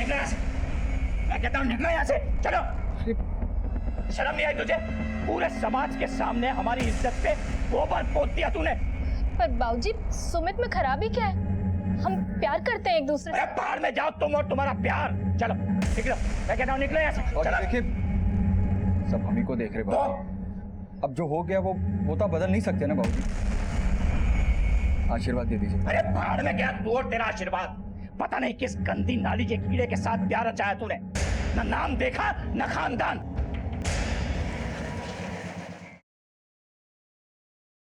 निकलो यहाँ से, मैं कहता हूँ निकलो यहाँ से, चलो। शर्म नहीं आई तुझे? पूरे समाज के सामने हमारी इज्जत पे गोबर पोत दिया तूने। पर बाबूजी, सुमित में खराबी क्या है? हम प्यार करते हैं एक दूसरे से। अरे बाहर में जाओ तुम और तुम्हारा प्यार। चलो निकलो, मैं कहता हूँ निकलो यहाँ से। और चलो। देखिए, सब हम ही को देख रहे बाबू। अब जो हो गया वो तो बदल नहीं सकते ना बाबूजी। आशीर्वाद दे दीजिए। अरे बाहर में गया तू और तेरा आशीर्वाद। पता नहीं किस गंदी नाली के कीड़े के साथ प्यार रचाया तूने। न नाम देखा न खानदान।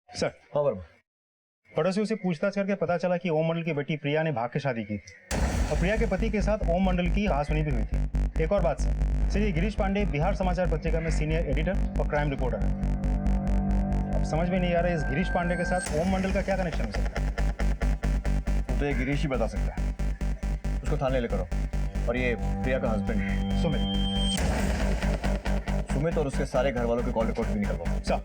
सर। हाँ वर्मा। पड़ोसियों से पूछताछ करके पता चला कि ओम मंडल की बेटी प्रिया ने भाग के शादी की और प्रिया के पति के साथ ओम मंडल की कहासुनी भी हुई थी। एक और बात सर, ये गिरीश पांडे बिहार समाचार पत्रिका में सीनियर एडिटर और क्राइम रिपोर्टर है। अब समझ में नहीं आ रहा है इस गिरीश पांडे के साथ ओम मंडल का क्या कनेक्शन हो सकता है। तो ये गिरीश ही बता सकता है। उसको थाने लेकर आओ। और ये प्रिया का हस्बैंड सुमित और उसके सारे घर वालों के कॉल रिकॉर्ड भी निकलवाओ। सर।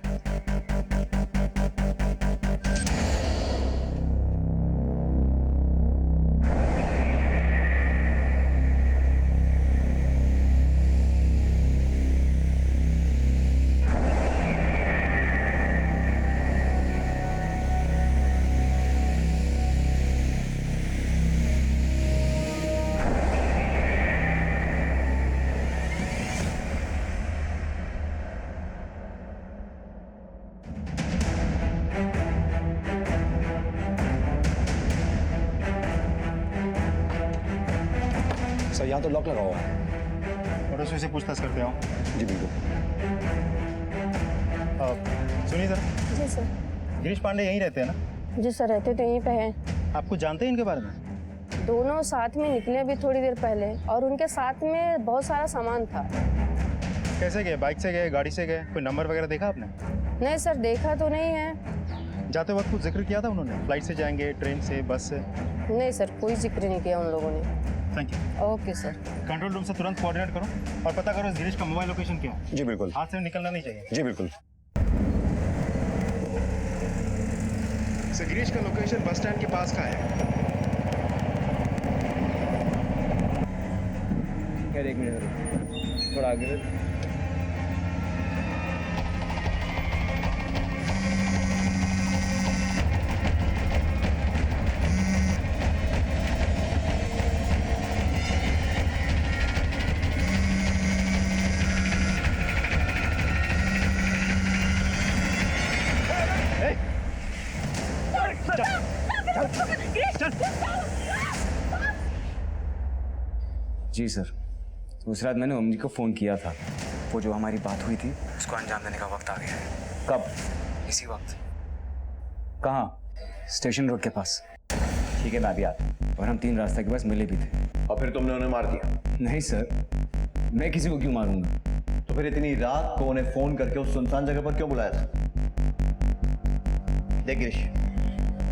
सर यहाँ तो लॉक लगा हुआ है। पड़ोसियों से पूछताछ करते हो? जी बिल्कुल। सुनिए सर, जी सर। गिरीश पांडे यहीं रहते हैं ना? जी सर, रहते तो यहीं पे हैं। आपको जानते हैं इनके बारे में? दोनों साथ में निकले अभी थोड़ी देर पहले और उनके साथ में बहुत सारा सामान था। कैसे गए? बाइक से गए, गाड़ी से गए? कोई नंबर वगैरह देखा आपने? नहीं सर, देखा तो नहीं है। जाते वक्त कुछ जिक्र किया था उन्होंने? फ्लाइट से जाएंगे, ट्रेन से, बस से? नहीं सर, कोई जिक्र नहीं किया उन लोगों ने। Thank you. Okay sir. Control room से तुरंत कोऑर्डिनेट करो और पता करो इस गिरीश का मोबाइल लोकेशन क्या है। जी बिल्कुल। हाथ से निकलना नहीं चाहिए। जी बिल्कुल। गिरीश का लोकेशन बस स्टैंड के पास का है। खैर एक मिनट थोड़ा आगे। जी सर, उस रात मैंने ओम जी को फ़ोन किया था। वो जो हमारी बात हुई थी उसको अंजाम देने का वक्त आ गया है। कब? इसी वक्त। कहाँ? स्टेशन रोड के पास। ठीक है, मैं अभी आता हूँ। और हम 3 रास्ता के पास मिले भी थे। और फिर तुमने उन्हें मार दिया? नहीं सर, मैं किसी को क्यों मारूंगा? तो फिर इतनी रात को उन्हें फोन करके उस सुनसान जगह पर क्यों बुलाया था? देख गिरीश,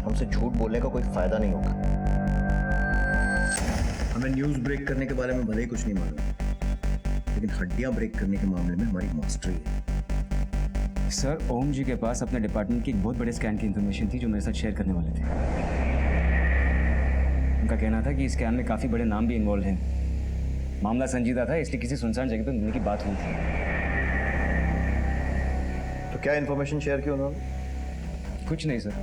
हमसे झूठ बोलने का कोई फायदा नहीं होगा। हमें न्यूज़ ब्रेक करने के बारे में भले ही कुछ नहीं मालूम, लेकिन हड्डियां ब्रेक करने के मामले में हमारी मास्टरी है। सर, ओम जी के पास अपने डिपार्टमेंट की एक बहुत बड़े स्कैम की इंफॉर्मेशन थी जो मेरे साथ शेयर करने वाले थे। उनका कहना था कि इस स्कैम में काफ़ी बड़े नाम भी इन्वॉल्व हैं। मामला संजीदा था, इसलिए किसी सुनसान जगह पर मिलने की बात हुई थी। तो क्या इन्फॉर्मेशन शेयर की उन्होंने? कुछ नहीं सर,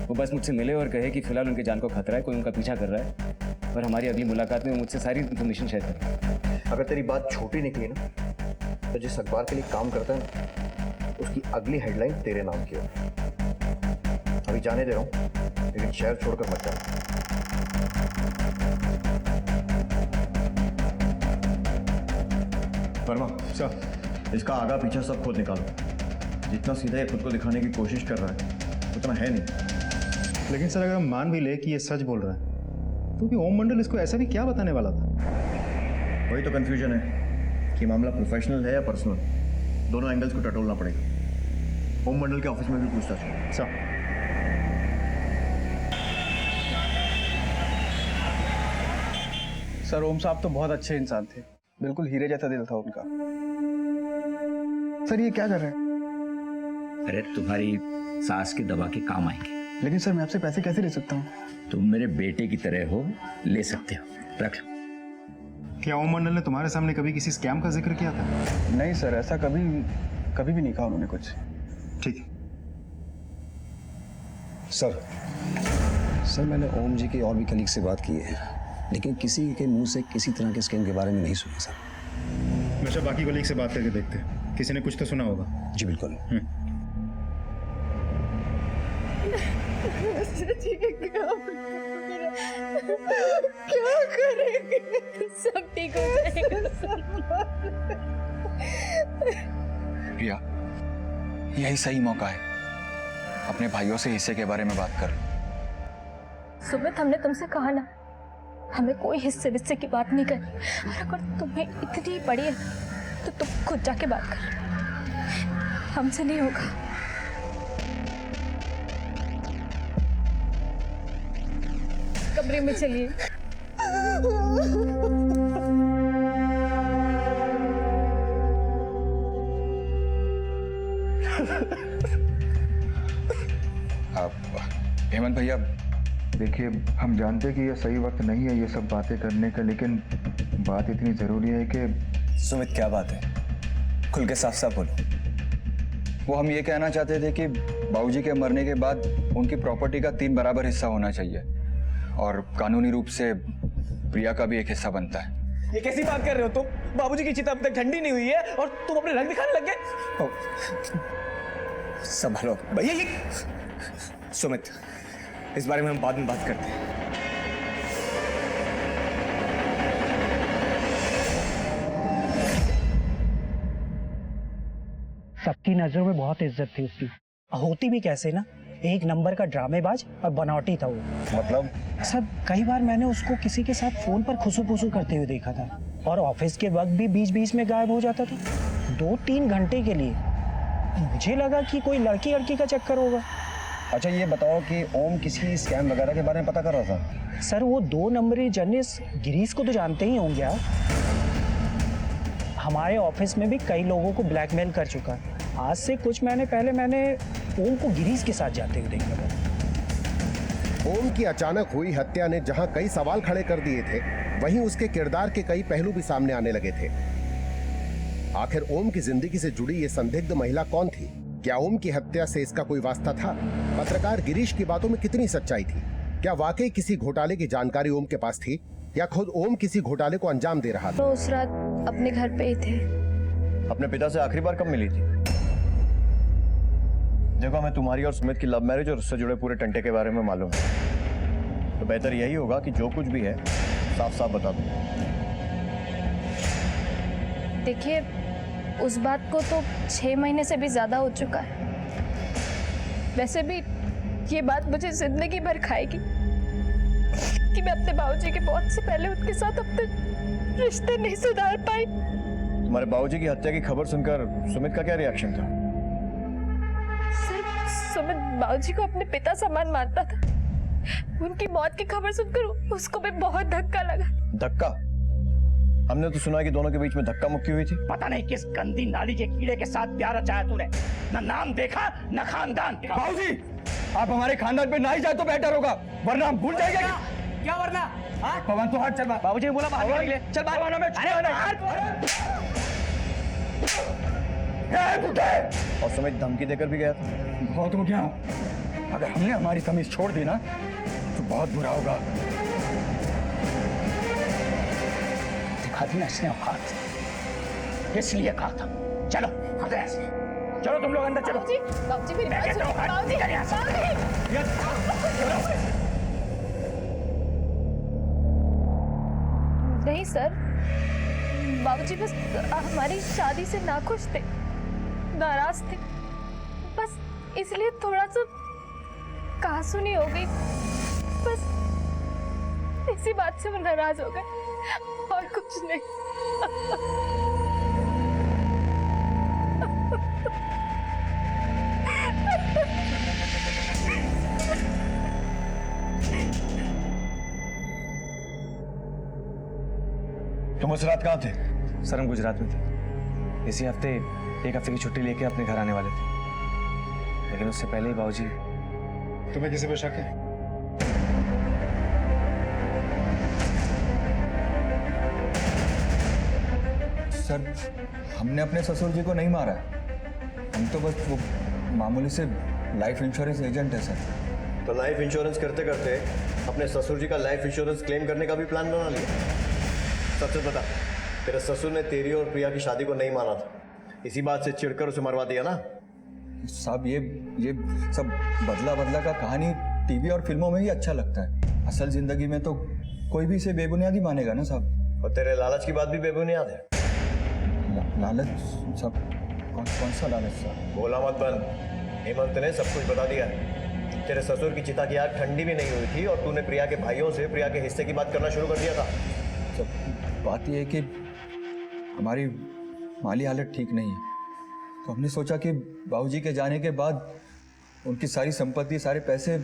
वो बस मुझसे मिले और कहे कि फिलहाल उनकी जान को खतरा है, कोई उनका पीछा कर रहा है और हमारी अगली मुलाकात में वो मुझसे सारी इन्फॉर्मेशन शेयर करें। अगर तेरी बात छोटी निकली ना, तो जिस अखबार के लिए काम करता है ना, उसकी अगली हेडलाइन तेरे नाम की हो। अभी जाने दे रहा हूँ, लेकिन शहर छोड़कर मत जाना। वर्मा सर, इसका आगा पीछा सब खुद निकालो। जितना सीधा ये खुद को दिखाने की कोशिश कर रहा है उतना है नहीं। लेकिन सर अगर हम मान भी ले कि ये सच बोल रहा है तो कि ओम मंडल इसको ऐसा भी क्या बताने वाला था? वही तो कंफ्यूजन है कि मामला प्रोफेशनल है या पर्सनल। दोनों एंगल्स को टटोलना पड़ेगा। ओम मंडल के ऑफिस में भी पूछताछ। सर सर, ओम साहब तो बहुत अच्छे इंसान थे, बिल्कुल हीरे जैसा दिल था उनका। सर ये क्या कर रहे हैं? अरे तुम्हारी सास की दवा के काम आएंगे। लेकिन सर मैं आपसे पैसे कैसे ले सकता हूँ? तुम मेरे बेटे की तरह हो, ले सकते हो, रख लो। क्या ओम मंडल ने तुम्हारे सामने कभी किसी स्कैम का जिक्र किया था? नहीं सर, ऐसा कभी कभी भी नहीं कहा उन्होंने कुछ। ठीक है। सर मैंने ओम जी के और भी कलीग से बात की है, लेकिन किसी के मुंह से किसी तरह के स्कैम के बारे में नहीं सुना सर। अच्छा, बाकी कलीग से बात करके देखते हैं, किसी ने कुछ तो सुना होगा। जी बिल्कुल। क्या करेंगे? सब ठीक हो जाएगा। प्रिया, यही सही मौका है, अपने भाइयों से हिस्से के बारे में बात कर। सुमित, हमने तुमसे कहा ना, हमें कोई हिस्से विस्से की बात नहीं करनी। और अगर तुम्हें इतनी पड़ी है तो तुम खुद जाके बात कर, हमसे नहीं होगा। कमरे में चलिए। हेमंत भैया, देखिए, हम जानते हैं कि ये सही वक्त नहीं है ये सब बातें करने का, लेकिन बात इतनी ज़रूरी है कि। सुमित, क्या बात है? खुल के साफ साफ बोलो। वो हम ये कहना चाहते थे कि बाबूजी के मरने के बाद उनकी प्रॉपर्टी का 3 बराबर हिस्सा होना चाहिए और कानूनी रूप से प्रिया का भी एक हिस्सा बनता है। ये कैसी बात कर रहे हो तुम? बाबूजी की चिता अब तक ठंडी नहीं हुई है और तुम अपने रंग दिखाने लग गए। संभालो भैया। ये सुमित, इस बारे में हम बाद में बात करते हैं। सबकी नजरों में बहुत इज्जत थी उसकी। होती भी कैसे ना, एक नंबर का ड्रामेबाज और बनावटी था वो। मतलब? सर, कई बार मैंने उसको किसी के साथ फोन पर खुसू फुसू करते हुए देखा था और ऑफिस के वक्त भी बीच बीच में गायब हो जाता था 2-3 घंटे के लिए। मुझे लगा कि कोई लड़की का चक्कर होगा। अच्छा, ये बताओ कि ओम किसी स्कैम वगैरह के बारे में पता कर रहा था? सर, वो 2 नंबरी जर्नलिस्ट गिरीश को तो जानते ही होंगे आप। हमारे ऑफिस में भी कई लोगों को ब्लैकमेल कर चुका है। आज से कुछ महीने पहले मैंने ओम को गिरीश के साथ जाते हुए देखा था। ओम की अचानक हुई हत्या ने जहां कई सवाल खड़े कर दिए थे, वहीं उसके किरदार के कई पहलू भी सामने आने लगे थे। आखिर ओम की जिंदगी से जुड़ी ये संदिग्ध महिला कौन थी? क्या ओम की हत्या से इसका कोई वास्ता था? पत्रकार गिरीश की बातों में कितनी सच्चाई थी? क्या वाकई किसी घोटाले की जानकारी ओम के पास थी या खुद ओम किसी घोटाले को अंजाम दे रहा था? तो उस रात अपने घर पे ही थे। अपने पिता से आखिरी बार कब मिली थी? देखो, हमें तुम्हारी और सुमित की लव मैरिज और उससे जुड़े पूरे टंटे के बारे में मालूम है, तो बेहतर यही होगा कि जो कुछ भी है साफ साफ बता दो। देखिए, उस बात को तो 6 महीने से भी ज्यादा हो चुका है। वैसे भी ये बात मुझे जिंदगी भर खाएगी कि मैं अपने बाबूजी के मौत से पहले उनके साथ अपने रिश्ते नहीं सुधार पाई। तुम्हारे बाबूजी की हत्या की खबर सुनकर सुमित का क्या रिएक्शन था? सिर्फ सुमित बाबूजी को अपने पिता समान मानता था। उनकी मौत की खबर सुनकर उसको भी बहुत धक्का लगा। धक्का? हमने तो सुना कि दोनों के बीच में धक्का मुक्की हुई थी। पता नहीं किस गंदी नाली के कीड़े के साथ प्यार रचाया तूने। न नाम देखा न खानदान। बाबूजी, आप हमारे खानदान पे ना ही जाए तो बेहतर होगा, वरना हम भूल जाएंगे। क्या वरना? पवन, तो हाथ चल। बाबूजी ने बोला बाहर निकले। चल बाहर। और सुमित धमकी देकर भी गया था। बहुत हो गया। अगर हमने हमारी तमीज छोड़ दी ना तो बहुत बुरा होगा। दिखा दी ना इसने औकात, इसलिए कहा था चलो हट यहाँ से। चलो तुम लोग अंदर चलो। बाबूजी मेरी मैं बात कहता हूँ, सुनिए। हट, बाबूजी, निकल यहाँ से। नहीं सर, बाबूजी बस हमारी शादी से नाखुश थे, नाराज थे, बस इसलिए थोड़ा सा कहासुनी हो गई। बस इसी बात से वो नाराज हो गए और कुछ नहीं। तुम उस रात कहाँ थे? सर, हम गुजरात में थे। इसी हफ्ते 1 हफ्ते की छुट्टी लेके अपने घर आने वाले थे, लेकिन उससे पहले ही बाबूजी। तुम्हें किसी पर शक है? सर हमने अपने ससुर जी को नहीं मारा है, हम तो बस वो मामूली से लाइफ इंश्योरेंस एजेंट है सर। तो लाइफ इंश्योरेंस करते करते अपने ससुर जी का लाइफ इंश्योरेंस क्लेम करने का भी प्लान बना लिया। सच बता, तेरे ससुर ने तेरी और प्रिया की शादी को नहीं माना था, इसी बात से चिढ़कर उसे मरवा दिया ना? साहब ये सब बदला बदला का कहानी टीवी और फिल्मों में ही अच्छा लगता है, असल जिंदगी में तो कोई भी इसे बेबुनियादी मानेगा ना साहब। और तेरे लालच की बात भी बेबुनियाद है। लालच साहब? कौन सा लालच साहब? बोला मत बन, हेमंत ने सब कुछ बता दिया है। तेरे ससुर की चिता की आग ठंडी भी नहीं हुई थी और तूने प्रिया के भाइयों से प्रिया के हिस्से की बात करना शुरू कर दिया था। सब बात यह है कि हमारी माली हालत ठीक नहीं है, तो हमने सोचा कि बाबूजी के जाने के बाद उनकी सारी संपत्ति, सारे पैसे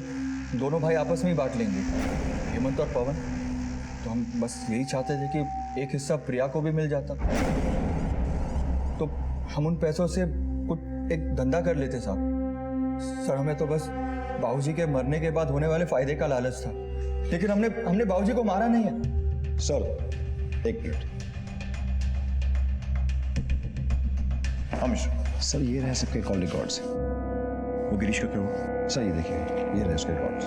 दोनों भाई आपस में ही बांट लेंगे, हेमंत और पवन। तो हम बस यही चाहते थे कि एक हिस्सा प्रिया को भी मिल जाता, तो हम उन पैसों से कुछ एक धंधा कर लेते साहब। सर हमें तो बस बाबूजी के मरने के बाद होने वाले फायदे का लालच था, लेकिन हमने बाबूजी को मारा नहीं है। सर एक मिनट। सर ये रहे सबके कॉल रिकॉर्ड्स। वो गिरीश का क्या हुआ? सर ये देखिए, ये रहे उसके records.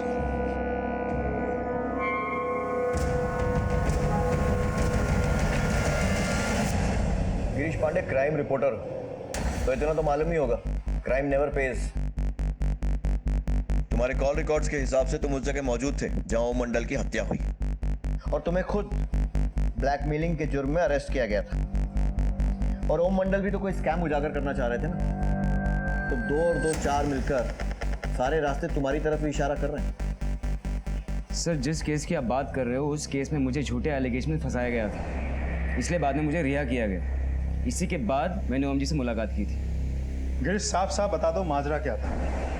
Girish Pande crime reporter, तो इतना तो मालूम ही होगा, क्राइम नेवर पेज। तुम्हारे कॉल रिकॉर्ड्स के हिसाब से तुम उस जगह मौजूद थे जहां ओम मंडल की हत्या हुई, और तुम्हें खुद ब्लैकमेलिंग के जुर्म में अरेस्ट किया गया था। और ओम मंडल भी तो कोई स्कैम उजागर करना चाह रहे थे ना, तो 2 और 2 4 मिलकर सारे रास्ते तुम्हारी तरफ ही इशारा कर रहे हैं। सर जिस केस की आप बात कर रहे हो उस केस में मुझे झूठे एलिगेशन में फंसाया गया था, इसलिए बाद में मुझे रिहा किया गया। इसी के बाद मैंने ओम जी से मुलाकात की थी। गिरीश साफ साफ बता दो माजरा क्या था,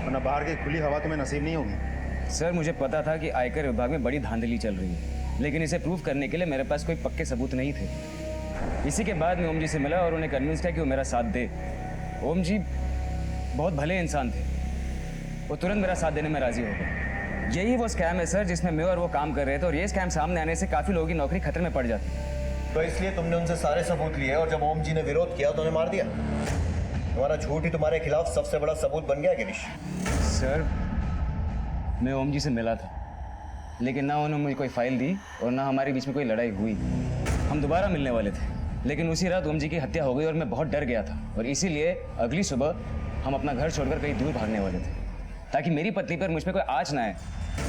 वरना बाहर की खुली हवा तुम्हें नसीब नहीं होगी। सर मुझे पता था कि आयकर विभाग में बड़ी धांधली चल रही है, लेकिन इसे प्रूव करने के लिए मेरे पास कोई पक्के सबूत नहीं थे। इसी के बाद मैं ओम जी से मिला और उन्हें कन्विंस किया कि वो मेरा साथ दे। ओम जी बहुत भले इंसान थे, वो तुरंत मेरा साथ देने में राजी हो गए। यही वो स्कैम है सर जिसमें मैं और वो काम कर रहे थे, और ये स्कैम सामने आने से काफ़ी लोगों की नौकरी खतरे में पड़ जाती। तो इसलिए तुमने उनसे सारे सबूत लिए और जब ओम जी ने विरोध किया तो उन्हें मार दिया। तुम्हारा झूठ ही तुम्हारे खिलाफ सबसे बड़ा सबूत बन गया गिरीश। सर मैं ओम जी से मिला था, लेकिन ना उन्होंने मुझे कोई फाइल दी और ना हमारे बीच में कोई लड़ाई हुई। हम दोबारा मिलने वाले थे, लेकिन उसी रात ओम जी की हत्या हो गई और मैं बहुत डर गया था, और इसीलिए अगली सुबह हम अपना घर छोड़कर कहीं दूर भागने वाले थे ताकि मेरी पत्नी पर मुझ पर कोई आँच ना आए।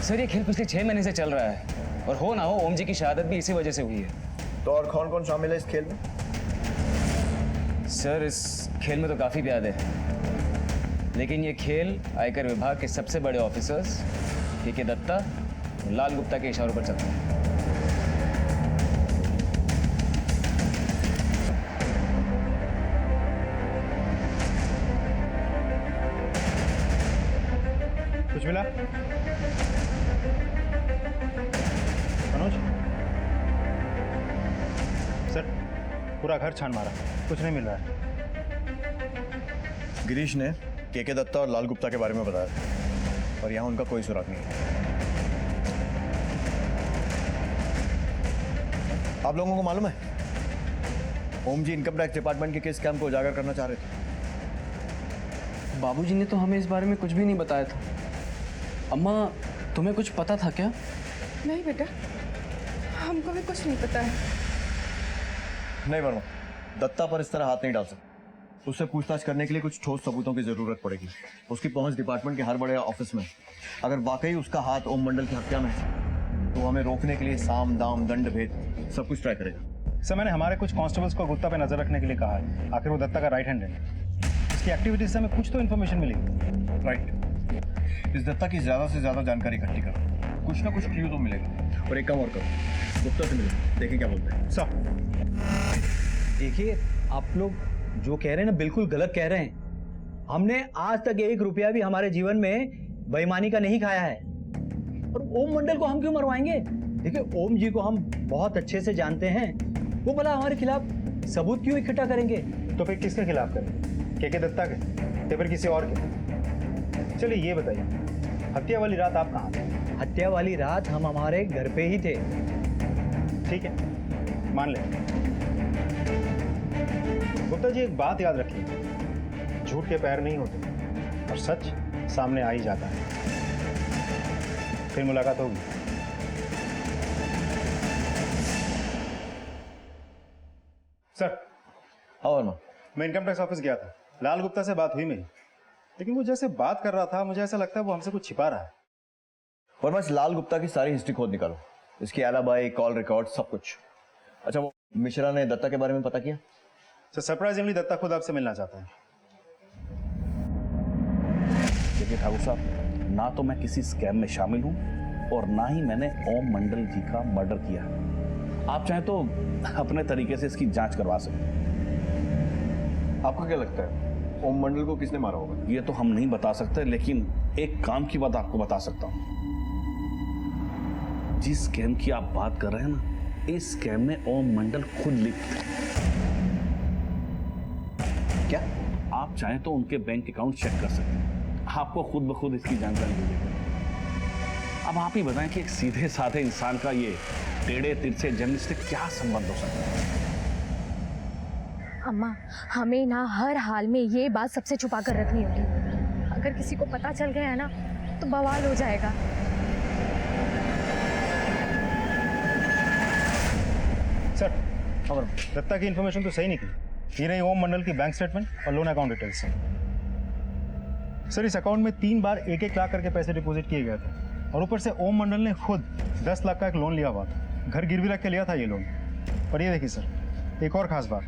सर ये खेल पिछले 6 महीने से चल रहा है, और हो ना हो ओम जी की शहादत भी इसी वजह से हुई है। तो और कौन कौन शामिल है इस खेल में? सर इस खेल में तो काफ़ी प्यादे हैं, लेकिन ये खेल आयकर विभाग के सबसे बड़े ऑफिसर्स के दत्ता और लाल गुप्ता के इशारों पर चलता है। कुछ मिला मनोज? सर पूरा घर छान मारा, कुछ नहीं मिल रहा है। गिरीश ने के दत्ता और लाल गुप्ता के बारे में बताया, और यहाँ उनका कोई सुराग नहीं है। आप लोगों को मालूम है ओम जी इनकम टैक्स डिपार्टमेंट के किस स्कैम को उजागर करना चाह रहे थे? बाबूजी ने तो हमें इस बारे में कुछ भी नहीं बताया था। अम्मा तुम्हें कुछ पता था क्या? नहीं बेटा, हमको भी कुछ नहीं पता है। नहीं वर्मा, दत्ता पर इस तरह हाथ नहीं डाल सकते। उससे पूछताछ करने के लिए कुछ ठोस सबूतों की जरूरत पड़ेगी। उसकी पहुंच डिपार्टमेंट के हर बड़े ऑफिस में। अगर वाकई उसका हाथ ओम मंडल की हत्या में है तो हमें रोकने के लिए साम दाम दंड भेद सब कुछ ट्राई करेगा। सर मैंने हमारे कुछ कांस्टेबल्स को गुप्ता पे नजर रखने के लिए कहा है, आखिर वो दत्ता का राइट हैंड है। इसकी एक्टिविटीज से हमें कुछ तो इन्फॉर्मेशन मिलेगी। राइट, इस दत्ता की ज्यादा से ज्यादा जानकारी इकट्ठी करो, कुछ ना कुछ क्लू तो मिलेगा। और एक काम और करो, गुप्ता से मिलो, देखें क्या बोलते हैं। सर देखिए, आप लोग जो कह रहे हैं ना बिल्कुल गलत कह रहे हैं। हमने आज तक 1 रुपया भी हमारे जीवन में बेईमानी का नहीं खाया है, और ओम मंडल को हम क्यों मरवाएंगे? देखिए, ओम जी को हम बहुत अच्छे से जानते हैं, वो भला हमारे खिलाफ सबूत क्यों इकट्ठा करेंगे? तो फिर किसके खिलाफ करें? के दत्ता के या फिर किसी और के? चलिए ये बताइए, हत्या वाली रात आप कहाँ थे? हत्या वाली रात हम हमारे घर पे ही थे। ठीक है, मान ले। गुप्ता जी एक बात याद रखिए, झूठ के पैर नहीं होते और सच सामने आ ही जाता है। फिर मुलाकात होगी। सर, और मैं इनकम टैक्स ऑफिस गया था, लाल गुप्ता से बात हुई मेरी, लेकिन वो जैसे बात कर रहा था मुझे ऐसा लगता है वो हमसे कुछ छिपा रहा है। वर्मा, इस लाल गुप्ता की सारी हिस्ट्री खोद निकालो, इसकी एलाबाई, कॉल रिकॉर्ड, सब कुछ। अच्छा, वो मिश्रा ने दत्ता के बारे में पता किया? सर, सरप्राइजिंगली दत्ता खुद आपसे मिलना चाहता है। देखिए ठाकुर साहब, ना तो मैं किसी स्कैम में शामिल हूं और ना ही मैंने ओम मंडल जी का मर्डर किया। आप चाहें तो अपने तरीके से इसकी जांच करवा सकते हैं। आपको क्या लगता है ओम मंडल को किसने मारा होगा? ये तो हम नहीं बता सकते, लेकिन एक काम की बात आपको बता सकता हूं। जिस स्कैम की आप बात कर रहे हैं ना, इस स्कैम में ओम मंडल खुद लिप्त है। क्या आप चाहें तो उनके बैंक अकाउंट चेक कर सकते हैं, आपको खुद ब खुद इसकी जानकारी मिल जाएगी। अब आप ही बताएं कि एक सीधे साधे इंसान का ये टेढ़े तिरछे जर्नलिस्ट से क्या संबंध हो सकता है? अम्मा, हमें ना हर हाल में ये बात सबसे छुपा कर रखनी होगी। अगर किसी को पता चल गया है ना तो बवाल हो जाएगा। सर, और दत्ता की इन्फॉर्मेशन तो सही निकली। ये रही ओम मंडल की बैंक स्टेटमेंट और लोन अकाउंट डिटेल्स। सर, इस अकाउंट में 3 बार 1-1 लाख करके पैसे डिपॉजिट किए गए थे और ऊपर से ओम मंडल ने खुद 10 लाख का एक लोन लिया हुआ था। घर गिरवी रख के लिया था ये लोन। और ये देखिए सर, एक और खास बात,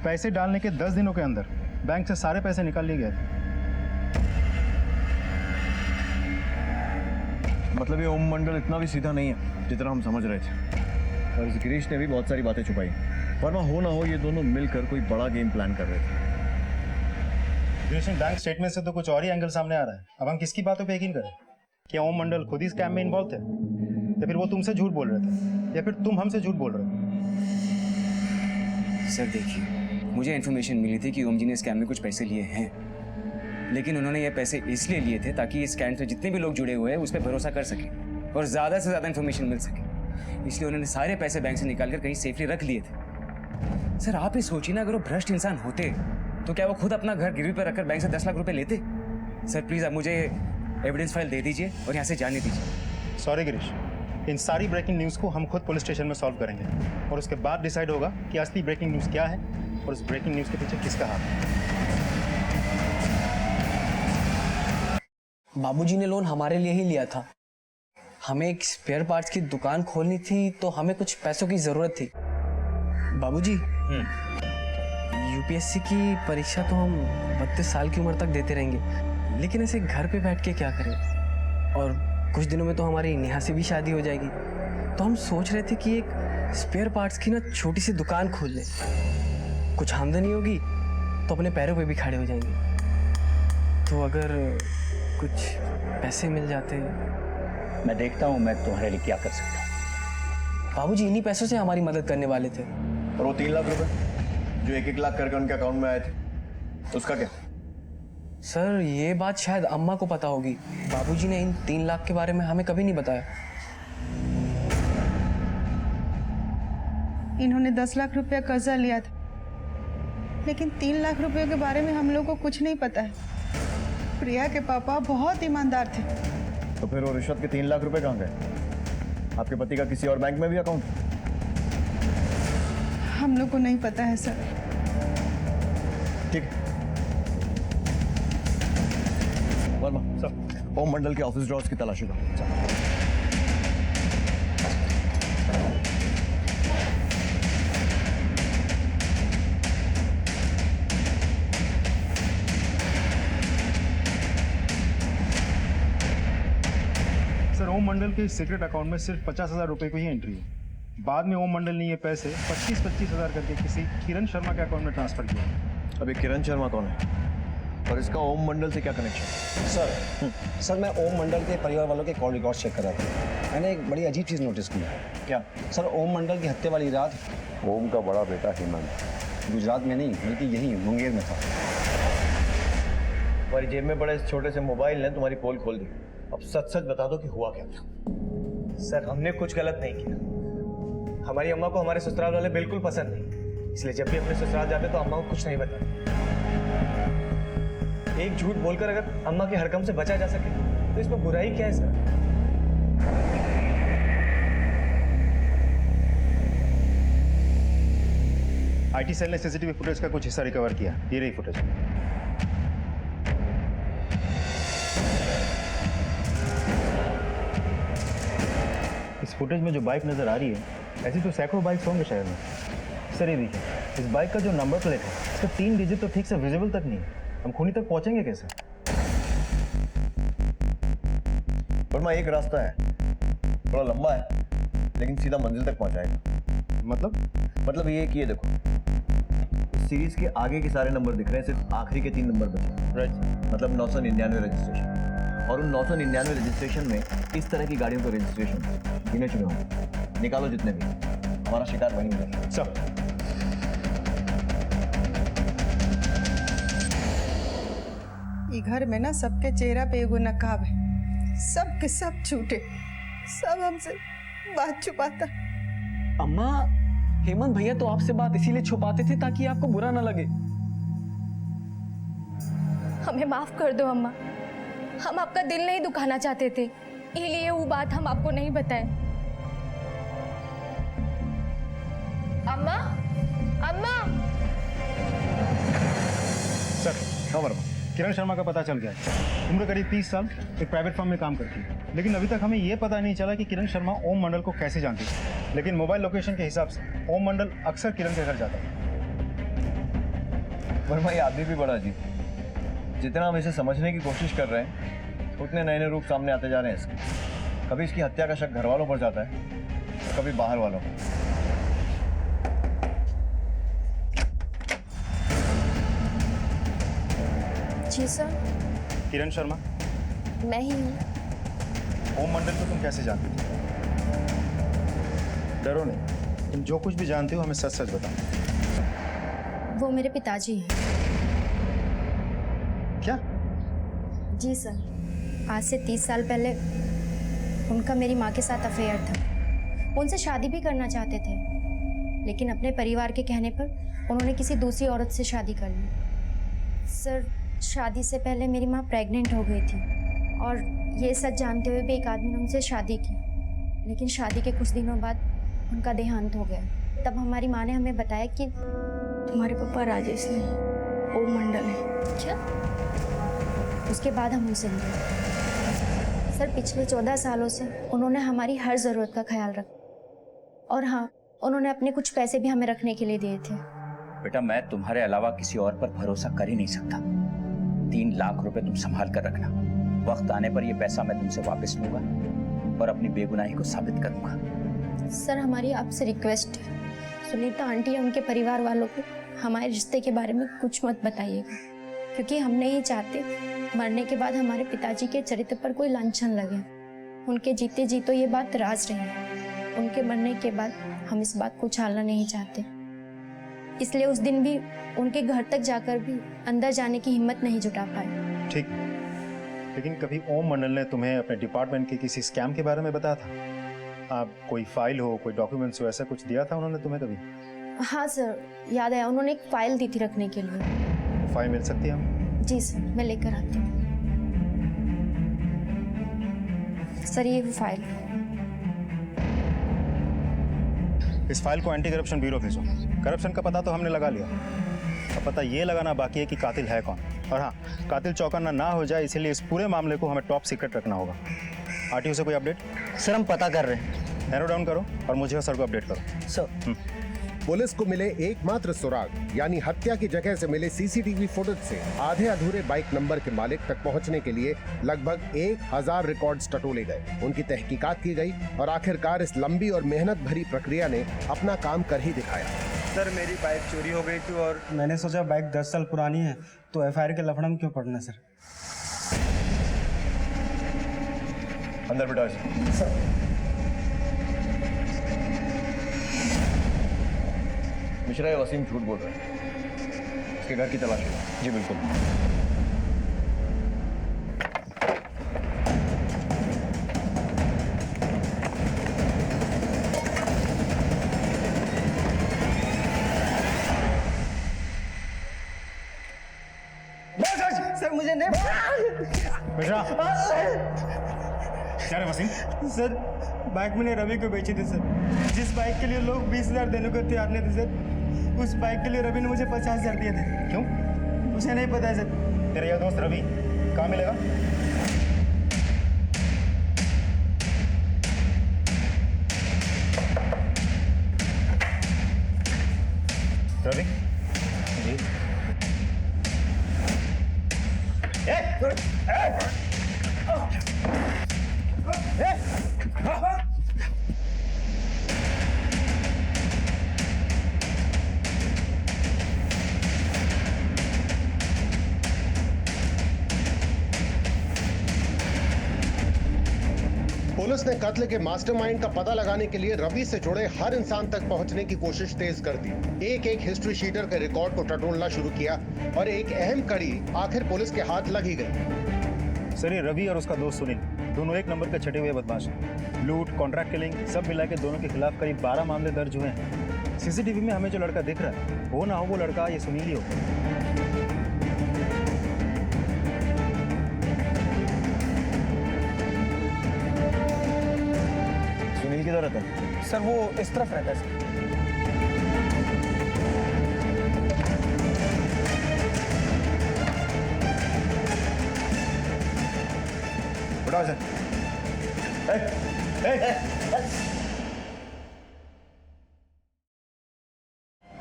पैसे डालने के 10 दिनों के अंदर बैंक से सारे पैसे निकाल लिए गए थे। मतलब ये ओम मंडल इतना भी सीधा नहीं है जितना हम समझ रहे थे, और इस गिरीश ने भी बहुत सारी बातें छुपाई। वरना हो ना हो ये दोनों मिलकर कोई बड़ा गेम प्लान कर रहे थे। गिरीश, बैंक स्टेटमेंट से तो कुछ और ही एंगल सामने आ रहा है। अब हम किसकी बातों पे यकीन करें? क्या ओम मंडल खुद ही स्कैम में इन्वॉल्व थे, या फिर वो तुमसे झूठ बोल रहे थे, या फिर तुम हमसे झूठ बोल रहे हो? सर देखिए, मुझे इन्फॉर्मेशन मिली थी कि ओम जी ने स्कैम में कुछ पैसे लिए हैं, लेकिन उन्होंने ये पैसे इसलिए लिए थे ताकि इस स्कैम से जितने भी लोग जुड़े हुए हैं उस पर भरोसा कर सकें और ज़्यादा से ज़्यादा इन्फॉर्मेशन मिल सके। इसलिए उन्होंने सारे पैसे बैंक से निकाल कर कहीं सेफली रख लिए थे। सर, आप ही सोचिए ना, अगर वो भ्रष्ट इंसान होते तो क्या वो खुद अपना घर गिरवी पर रखकर बैंक से 10 लाख रुपए लेते? सर प्लीज़, आप मुझे एविडेंस फाइल दे दीजिए और यहाँ से जाने दीजिए। सॉरी गिरीश, इन सारी ब्रेकिंग न्यूज़ को हम खुद पुलिस स्टेशन में सॉल्व करेंगे और उसके बाद डिसाइड होगा कि असली ब्रेकिंग न्यूज़ क्या है और उस ब्रेकिंग न्यूज़ के पीछे किसका हाथ है। बाबूजी ने लोन हमारे लिए ही लिया था। हमें एक स्पेयर पार्ट्स की दुकान खोलनी थी तो हमें कुछ पैसों की जरूरत थी। बाबूजी, यूपीएससी की परीक्षा तो हम 32 साल की उम्र तक देते रहेंगे, लेकिन ऐसे घर पे बैठ के क्या करें? और कुछ दिनों में तो हमारी नेहा से भी शादी हो जाएगी, तो हम सोच रहे थे कि एक स्पेयर पार्ट्स की ना छोटी सी दुकान खोल लें। कुछ आमदनी होगी तो अपने पैरों पे भी खड़े हो जाएंगे। तो अगर कुछ पैसे मिल जाते। मैं देखता हूँ मैं तुम्हारे लिए क्या कर सकता हूँ। बाबूजी, इन्हीं पैसों से हमारी मदद करने वाले थे। और वो 3 लाख रुपए जो 1-1 लाख करके उनके अकाउंट में आए थे, उसका क्या? सर, ये बात शायद अम्मा को पता होगी। बाबूजी ने इन 3 लाख के बारे में हमें कभी नहीं बताया। इन्होंने 10 लाख रुपया कर्जा लिया था, लेकिन 3 लाख रुपयों के बारे में हम लोग को कुछ नहीं पता है। प्रिया के पापा बहुत ईमानदार थे। तो फिर वो रिश्वत के 3 लाख रुपए कहाँ गए? आपके पति का किसी और बैंक में भी अकाउंट? हम लोग को नहीं पता है सर। ठीक। वर्मा सर, ओम मंडल के ऑफिस ड्रॉर्स की तलाशी करो। सर, ओम मंडल के सीक्रेट अकाउंट में सिर्फ 50,000 रुपए की ही एंट्री है। बाद में ओम मंडल ने ये पैसे 25-25 हज़ार करके किसी किरण शर्मा के अकाउंट में ट्रांसफर किया। अभी किरण शर्मा कौन है और इसका ओम मंडल से क्या कनेक्शन? सर मैं ओम मंडल के परिवार वालों के कॉल रिकॉर्ड चेक कर रहा था। मैंने एक बड़ी अजीब चीज़ नोटिस की। क्या? सर, ओम मंडल की हत्या वाली रात ओम का बड़ा बेटा हेमंत गुजरात में नहीं बल्कि यहीं मुंगेर में था। तुम्हारी जेब में पड़े इस छोटे से मोबाइल ने तुम्हारी पोल खोल दी। अब सच सच बता दो कि हुआ क्या था। सर, हमने कुछ गलत नहीं किया। हमारी अम्मा को हमारे ससुराल वाले बिल्कुल पसंद नहीं। इसलिए जब भी अपने ससुराल जाते तो अम्मा को कुछ नहीं बताते। एक झूठ बोलकर अगर अम्मा के हरकम से बचा जा सके तो इसमें बुराई क्या है सर? आईटी सेल ने सीसीटीवी फुटेज का कुछ हिस्सा रिकवर किया। ये रही फुटेज। इस फुटेज में जो बाइक नजर आ रही है, ऐसी तो सैकड़ों बाइक्स होंगे शहर में। सर ये देखिए, इस बाइक का जो नंबर प्लेट है इसका 3 डिजिट तो ठीक से विजिबल तक नहीं है। हम खूनी तक पहुंचेंगे कैसे? वर्मा एक रास्ता है, थोड़ा लंबा है लेकिन सीधा मंजिल तक पहुंचाएगा। मतलब ये कि ये देखो, इस सीरीज के आगे के सारे नंबर दिख रहे हैं, सिर्फ आखिरी के 3 नंबर बचे। राइट, मतलब 999 रजिस्ट्रेशन। और उन 999 रजिस्ट्रेशन में इस तरह की गाड़ियों का रजिस्ट्रेशन गिने चुने होंगे। निकालो जितने भी, हमारा शिकार वहीं मिलेगा। सब ये घर में ना सबके चेहरा पे एगो नकाब है, सब के सब झूठे, सब हमसे बात छुपाता। अम्मा, हेमंत भैया तो आपसे बात इसीलिए छुपाते थे ताकि आपको बुरा ना लगे। हमें माफ कर दो अम्मा, हम आपका दिल नहीं दुखाना चाहते थे, इसलिए वो बात हम आपको नहीं बताए। अम्मा, अम्मा। सर, हाँ वर्मा, किरण शर्मा का पता चल गया है। उम्र करीब 30 साल, एक प्राइवेट फर्म में काम करती है। लेकिन अभी तक हमें यह पता नहीं चला कि किरण शर्मा ओम मंडल को कैसे जानती है। लेकिन मोबाइल लोकेशन के हिसाब से ओम मंडल अक्सर किरण के घर जाता है। वर्मा ये आदमी भी बड़ा अजीब है। जितना हम इसे समझने की कोशिश कर रहे हैं उतने नए नए रूप सामने आते जा रहे हैं इसके। कभी इसकी हत्या का शक घर वालों पर जाता है, कभी बाहर वालों पर। जी सर। किरण शर्मा, मैं ही हूँ। ओम मंडल को तुम कैसे जानती थी? डरो नहीं, तुम जो कुछ भी जानती हो हमें सच सच बताओ। वो मेरे पिताजी हैं। क्या? जी सर, आज से 30 साल पहले उनका मेरी माँ के साथ अफेयर था। उनसे शादी भी करना चाहते थे, लेकिन अपने परिवार के कहने पर उन्होंने किसी दूसरी औरत से शादी कर ली। सर, शादी से पहले मेरी माँ प्रेग्नेंट हो गई थी और ये सच जानते हुए भी एक आदमी ने उनसे शादी की। लेकिन शादी के कुछ दिनों बाद उनका देहांत हो गया। तब हमारी माँ ने हमें बताया कि तुम्हारे पापा राजेश नहीं, ओम मंडल है। क्या? उसके बाद हम उनसे मिले। सर, पिछले 14 सालों से उन्होंने हमारी हर ज़रूरत का ख्याल रखा। और हाँ, उन्होंने अपने कुछ पैसे भी हमें रखने के लिए दिए थे। बेटा, मैं तुम्हारे अलावा किसी और पर भरोसा कर ही नहीं सकता। 3 लाख रुपए तुम संभाल कर रखना। वक्त आने पर यह पैसा मैं तुमसे वापस लूंगा और अपनी बेगुनाही को साबित करूंगा। सर, हमारी आपसे रिक्वेस्ट है, सुनीता आंटी या उनके परिवार वालों को हमारे रिश्ते के बारे में कुछ मत बताइएगा, क्योंकि हम नहीं चाहते मरने के बाद हमारे पिताजी के चरित्र पर कोई लांछन लगे। उनके जीते जी तो ये बात राज रही है, उनके मरने के बाद हम इस बात को उछालना नहीं चाहते। इसलिए उस दिन भी उनके घर तक जाकर भी अंदर जाने की हिम्मत नहीं जुटा पाए। ठीक, लेकिन कभी ओम मंडल ने तुम्हें अपने डिपार्टमेंट के किसी स्कैम के बारे में बताया था? आप कोई फाइल हो, कोई डॉक्यूमेंट्स हो, ऐसा कुछ दिया था उन्होंने तुम्हें कभी? हाँ सर, याद आया, उन्होंने एक फाइल दी थी रखने के लिए। फाइल मिल सकती है हमें? जी सर, मैं लेकर आती हूँ। सर, ये फाइल। इस फाइल को एंटी करप्शन ब्यूरो भेजो। करप्शन का पता तो हमने लगा लिया, अब पता ये लगाना बाकी है कि कातिल है कौन। और हाँ, कातिल चौकन्ना ना हो जाए, इसीलिए इस पूरे मामले को हमें टॉप सीक्रेट रखना होगा। आरटीओ से कोई अपडेट? सर, हम पता कर रहे हैं। नैरो डाउन करो और मुझे सर को अपडेट करो। सर। पुलिस को मिले एकमात्र सुराग यानी हत्या की जगह से मिले सीसीटीवी फुटेज से आधे अधूरे बाइक नंबर के मालिक तक पहुंचने के लिए लगभग 1000 रिकॉर्ड्स टटोले गए। उनकी तहकीकात की गई और आखिरकार इस लंबी और मेहनत भरी प्रक्रिया ने अपना काम कर ही दिखाया। सर, मेरी बाइक चोरी हो गई थी और मैंने सोचा बाइक 10 साल पुरानी है तो एफआईआर के लफड़ा में क्यों पड़ना सर। अंदर बिठाओ सर। मिश्रा, ये वसीम झूठ बोल रहा है। इसके घर की तलाश लो। जी बिल्कुल। मुझे नहीं। मिश्रा, क्या रे वसीम? सर बाइक मैंने रवि को बेची थी सर। जिस बाइक के लिए लोग 20,000 देने को तैयार नहीं थे सर, उस बाइक के लिए रवि ने मुझे 50,000 दिए थे। क्यों? उसे नहीं पता है सर। तेरा यह दोस्त रवि कहाँ मिलेगा? रवि जी। पुलिस ने कत्ल के मास्टरमाइंड का पता लगाने के लिए रवि से जुड़े हर इंसान तक पहुंचने की कोशिश तेज कर दी। एक एक हिस्ट्री शीटर के रिकॉर्ड को टटोलना शुरू किया और एक अहम कड़ी आखिर पुलिस के हाथ लग ही गई। सर, ये रवि और उसका दोस्त सुनील दोनों एक नंबर के छठे हुए बदमाश हैं। लूट, कॉन्ट्रैक्ट किलिंग सब मिला के दोनों के खिलाफ करीब 12 मामले दर्ज हुए हैं। सीसीटीवी में हमें जो लड़का दिख रहा है वो ना हो वो लड़का ये सुनील ही होगा। सुनील किधर रहता है? सर वो इस तरफ रहता है सर। उठाओ सर।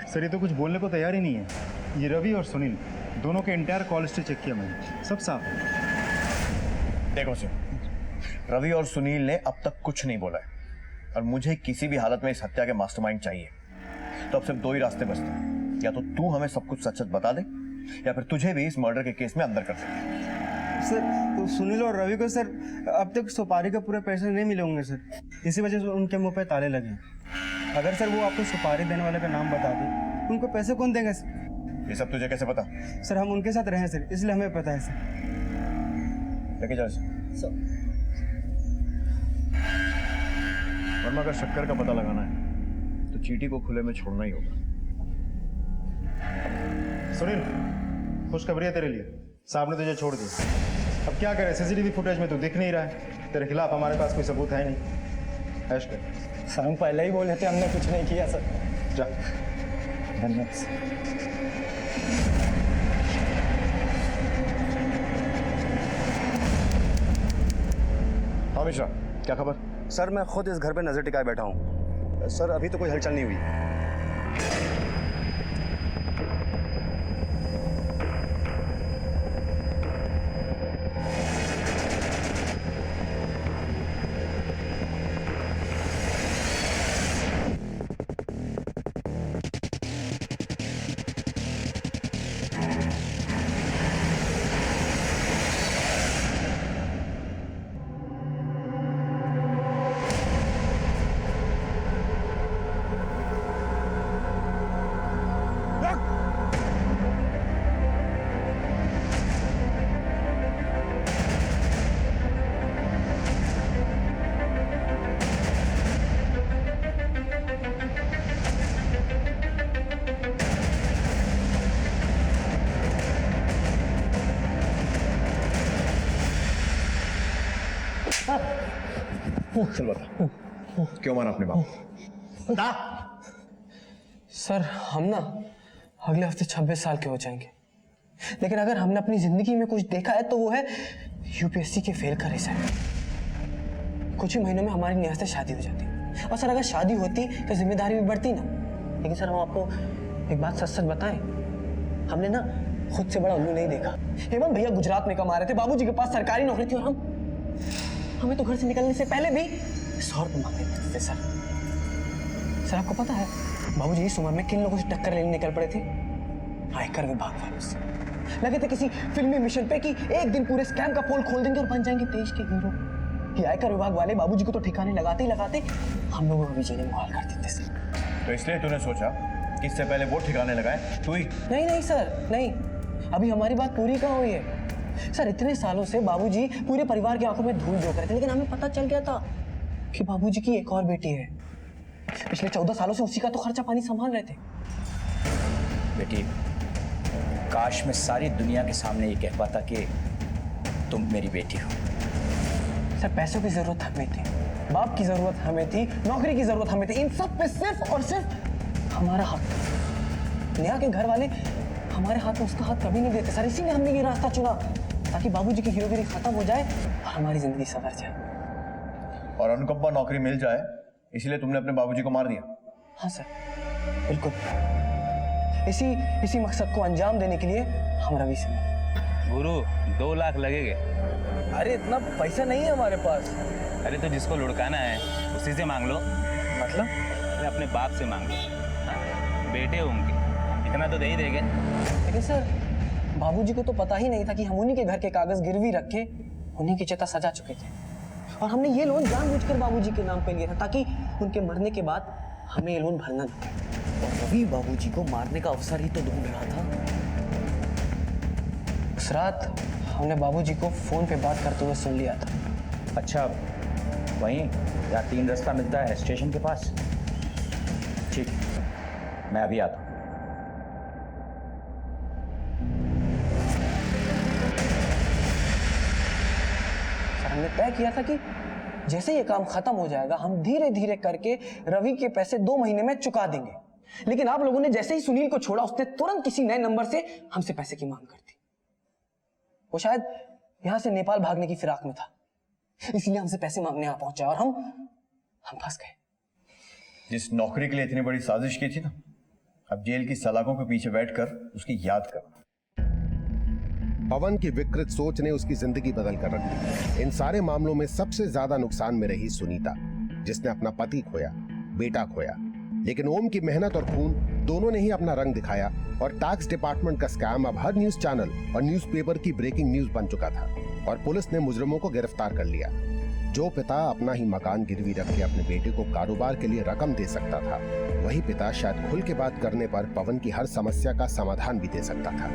सर, ये तो कुछ बोलने को तैयार ही नहीं है। ये रवि और सुनील दोनों के इंटायर कॉल हिस्ट्री चेक किया मैंने, सब साफ है। देखो सर, रवि और सुनील ने अब तक कुछ नहीं बोला है और मुझे किसी भी हालत में इस हत्या के मास्टरमाइंड चाहिए। तो अब सिर्फ दो ही रास्ते बचते हैं, या तो तू हमें सब कुछ सच सच बता दे या फिर तुझे भी इस मर्डर के केस में अंदर कर दे। सर तो सुनील और रवि को सर अब तक सुपारी के पूरे पैसे नहीं मिले होंगे सर, इसी वजह से उनके मुंह पे ताले लगे। अगर सर वो आपको सुपारी देने वाले का नाम बता दे, उनको पैसे कौन देंगे सर? ये सब तुझे कैसे पता? सर हम उनके साथ रहे सर, इसलिए हमें पता है सर। लेके जाओ सर। वर्मा, अगर शक्कर का पता लगाना है तो चीटी को खुले में छोड़ना ही होगा। सुनील, खुशखबरी है तेरे लिए, साहब ने तुझे छोड़ दिया। अब क्या करे, सीसीटीवी फुटेज में तू दिख नहीं रहा है, तेरे खिलाफ हमारे पास कोई सबूत है नहीं। ऐश कर। सर हम पहले ही बोले थे, हमने कुछ नहीं किया सर। जा। धन्यवाद सर। हाँ मिश्रा, क्या खबर? सर, मैं खुद इस घर पे नजर टिकाए बैठा हूँ। सर, अभी तो कोई हलचल नहीं हुई। चल बता, क्यों मारा अपने बाप? बता। सर हम ना अगले हफ्ते 26 साल के हो जाएंगे, लेकिन अगर हमने अपनी जिंदगी में कुछ देखा है तो वो है यूपीएससी के फेल का रिजल्ट। कुछ ही महीनों में हमारी नेहा से शादी हो जाती, और सर अगर शादी होती तो जिम्मेदारी भी बढ़ती ना। लेकिन सर हम आपको एक बात सच सच बताएं, हमने ना खुद से बड़ा उल्लू नहीं देखा। हेमंत भैया गुजरात में कमा रहे थे, बाबूजी के पास सरकारी नौकरी थी, और हमें तो घर से निकलने से पहले भी 100 रुपये मांगने पड़ते थे सर। सर आपको पता है बाबूजी इस उम्र में किन लोगों से टक्कर लेने निकल पड़े थे? आयकर विभाग वालों से। लगे थे किसी फिल्मी मिशन पे कि एक दिन पूरे स्कैम का पोल खोल देंगे और बन जाएंगे देश के हीरो। ये आयकर विभाग वाले बाबूजी को तो ठिकाने लगाते ही लगाते हम लोगों को भी जीने मुहाल कर देते सर। तो इसलिए तूने सोचा कि इससे पहले वो ठिकाने लगाए तू ही? नहीं नहीं सर नहीं, अभी हमारी बात पूरी कहाँ हुई है। सर इतने सालों से बाबूजी पूरे परिवार की आंखों में धूल झोंक रहे थे, लेकिन हमें पता चल गया था कि बाबूजी की एक और बेटी है। पिछले 14 सालों से उसी का तो खर्चा पानी संभाल रहे थे। बेटी, काश मैं सारी दुनिया के सामने ये कह पाता कि तुम मेरी बेटी हो। सर पैसों की जरूरत हमें थी, बाप की जरूरत हमें थी, नौकरी की जरूरत हमें थी, इन सब पे सिर्फ और सिर्फ हमारा हक था। नेहा के घर वाले हमारे हाथ में उसका हाथ कभी नहीं देते सर, इसीलिए हमने ये रास्ता चुना ताकि बाबूजी की हीरोगिरी खत्म हो जाए और हमारी जिंदगी संवर जाए। और अनुकंपा नौकरी मिल जाए इसलिए तुमने अपने बाबूजी को मार दिया? हाँ सर, बिल्कुल। इसी मकसद को अंजाम देने के लिए हम रवि से मिले। गुरु 2 लाख लगेंगे। अरे इतना पैसा नहीं है हमारे पास। अरे तो जिसको लुढ़काना है उसी से मांग लो। मतलब? अरे अपने बाप से मांग लो। हाँ? बेटे होंगे, इतना तो दे ही देंगे। लेकिन सर बाबूजी को तो पता ही नहीं था कि हम उन्हीं के घर के कागज गिरवी रखे उन्हीं की चिता सजा चुके थे, और हमने ये लोन जानबूझकर बाबूजी के नाम पे लिया था ताकि उनके मरने के बाद हमें ये लोन भरना था। और रवि बाबूजी को मारने का अवसर ही तो ढूंढ रहा था। उस रात हमने बाबूजी को फोन पे बात करते हुए सुन लिया था। अच्छा, वहीं जहाँ 3 रास्ता मिलता है स्टेशन के पास? ठीक, मैं अभी आता हूँ। हमने तय किया था कि जैसे ये काम खत्म हो जाएगा हम धीरे धीरे करके रवि के पैसे 2 महीने में चुका देंगे, लेकिन आप लोगों ने जैसे ही सुनील को छोड़ा उसने तुरंत किसी नए नंबर से हमसे पैसे की मांग कर दी। वो शायद यहां से नेपाल भागने की फिराक में था, इसलिए हमसे पैसे मांगने आ पहुंचा और हम फंस गए। जिस नौकरी के लिए इतनी बड़ी साजिश की थी ना, अब जेल की सलाखों के पीछे बैठकर उसकी याद कर। पवन की विकृत सोच ने उसकी जिंदगी बदल कर रख दी। इन सारे मामलों में सबसे ज्यादा नुकसान में रही सुनीता, जिसने अपना पति खोया, बेटा खोया। लेकिन ओम की मेहनत और खून दोनों ने ही अपना रंग दिखाया और टैक्स डिपार्टमेंट का स्कैम अब हर न्यूज चैनल और न्यूज़पेपर की ब्रेकिंग न्यूज बन चुका था और पुलिस ने मुजरिमों को गिरफ्तार कर लिया। जो पिता अपना ही मकान गिरवी रख के अपने बेटे को कारोबार के लिए रकम दे सकता था, वही पिता शायद खुल के बात करने पर पवन की हर समस्या का समाधान भी दे सकता था।